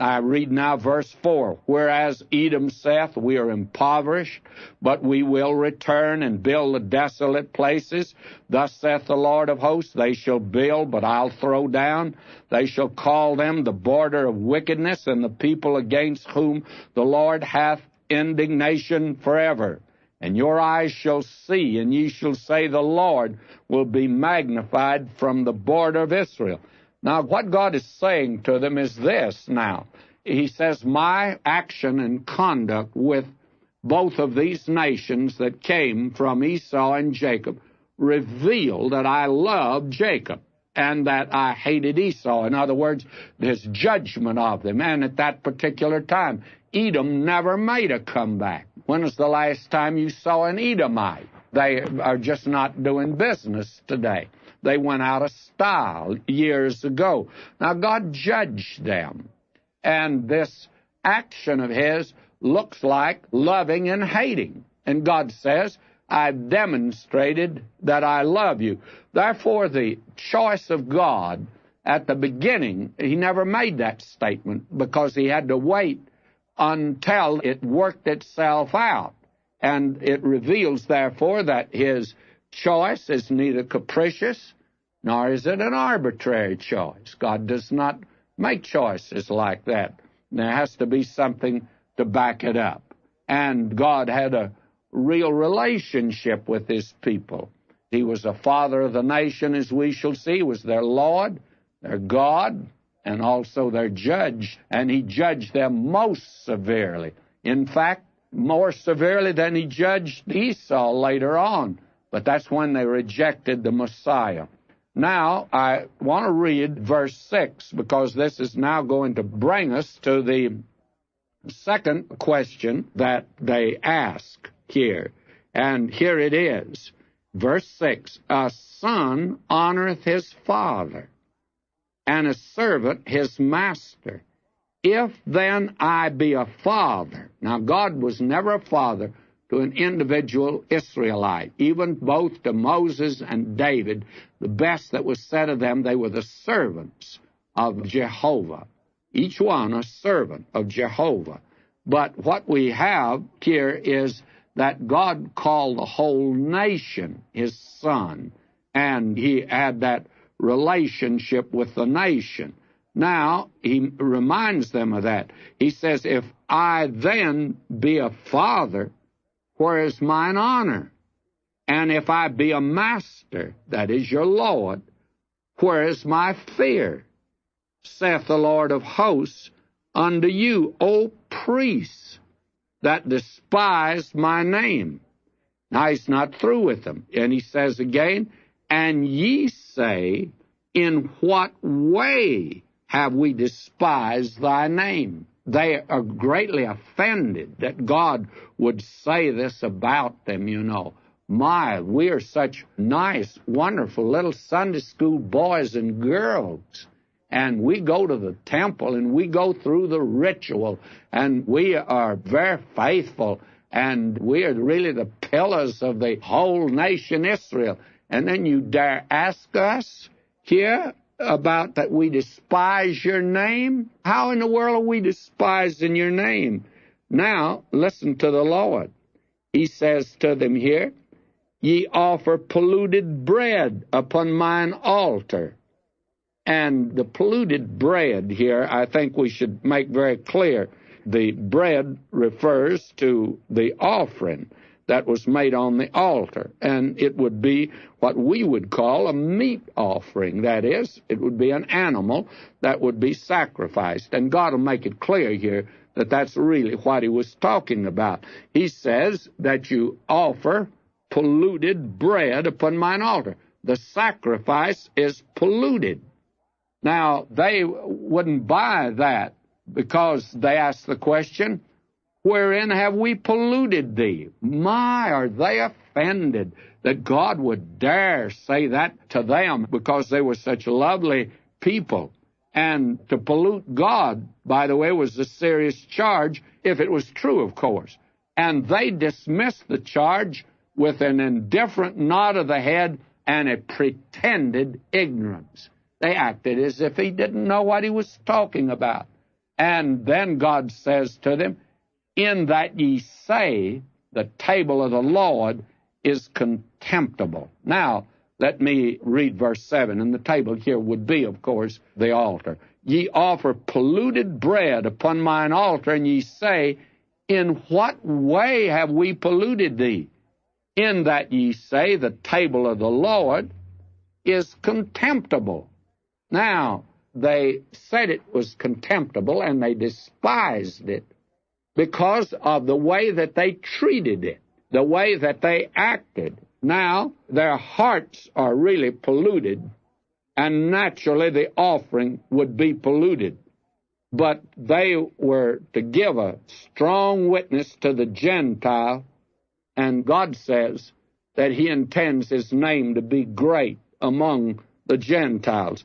I read now verse 4. Whereas Edom saith, we are impoverished, but we will return and build the desolate places. Thus saith the Lord of hosts, they shall build, but I'll throw down. They shall call them the border of wickedness, and the people against whom the Lord hath indignation forever. And your eyes shall see, and ye shall say, the Lord will be magnified from the border of Israel. Now, what God is saying to them is this now. He says, my action and conduct with both of these nations that came from Esau and Jacob revealed that I loved Jacob and that I hated Esau. In other words, his judgment of them. And at that particular time, Edom never made a comeback. When was the last time you saw an Edomite? They are just not doing business today. They went out of style years ago. Now, God judged them. And this action of his looks like loving and hating. And God says, I've demonstrated that I love you. Therefore, the choice of God at the beginning, he never made that statement because he had to wait until it worked itself out. And it reveals, therefore, that his choice is neither capricious nor is it an arbitrary choice. God does not make choices like that. There has to be something to back it up. And God had a real relationship with his people. He was the father of the nation, as we shall see. He was their Lord, their God, and also their judge. And he judged them most severely. In fact, more severely than he judged Esau later on. But that's when they rejected the Messiah. Now, I want to read verse 6, because this is now going to bring us to the second question that they ask here. And here it is. Verse 6, a son honoreth his father, and a servant his master. If then I be a father. Now, God was never a father to an individual Israelite. Even both to Moses and David, the best that was said of them, they were the servants of Jehovah. Each one a servant of Jehovah. But what we have here is that God called the whole nation his son, and he had that relationship with the nation. Now, he reminds them of that. He says, if I then be a father, where is mine honor? And if I be a master, that is your Lord, where is my fear? Saith the Lord of hosts unto you, O priests, that despise my name. Now, he's not through with them. And he says again, and ye say, in what way have we despised thy name? They are greatly offended that God would say this about them, you know. My, we are such nice, wonderful little Sunday school boys and girls. And we go to the temple and we go through the ritual and we are very faithful and we are really the pillars of the whole nation Israel. And then you dare ask us here about that we despise your name? How in the world are we despising your name? Now, listen to the Lord. He says to them here, ye offer polluted bread upon mine altar. And the polluted bread here, I think we should make very clear. The bread refers to the offering that was made on the altar. And it would be what we would call a meat offering. That is, it would be an animal that would be sacrificed. And God will make it clear here that that's really what he was talking about. He says that you offer polluted bread upon mine altar. The sacrifice is polluted. Now, they wouldn't buy that because they asked the question, wherein have we polluted thee? My, are they offended that God would dare say that to them because they were such lovely people. And to pollute God, by the way, was a serious charge, if it was true, of course. And they dismissed the charge with an indifferent nod of the head and a pretended ignorance. They acted as if he didn't know what he was talking about. And then God says to them, in that ye say, the table of the Lord is contemptible. Now, let me read verse 7, and the table here would be, of course, the altar. Ye offer polluted bread upon mine altar, and ye say, in what way have we polluted thee? In that ye say, the table of the Lord is contemptible. Now, they said it was contemptible, and they despised it because of the way that they treated it, the way that they acted. Now, their hearts are really polluted, and naturally the offering would be polluted. But they were to give a strong witness to the Gentile, and God says that He intends His name to be great among the Gentiles.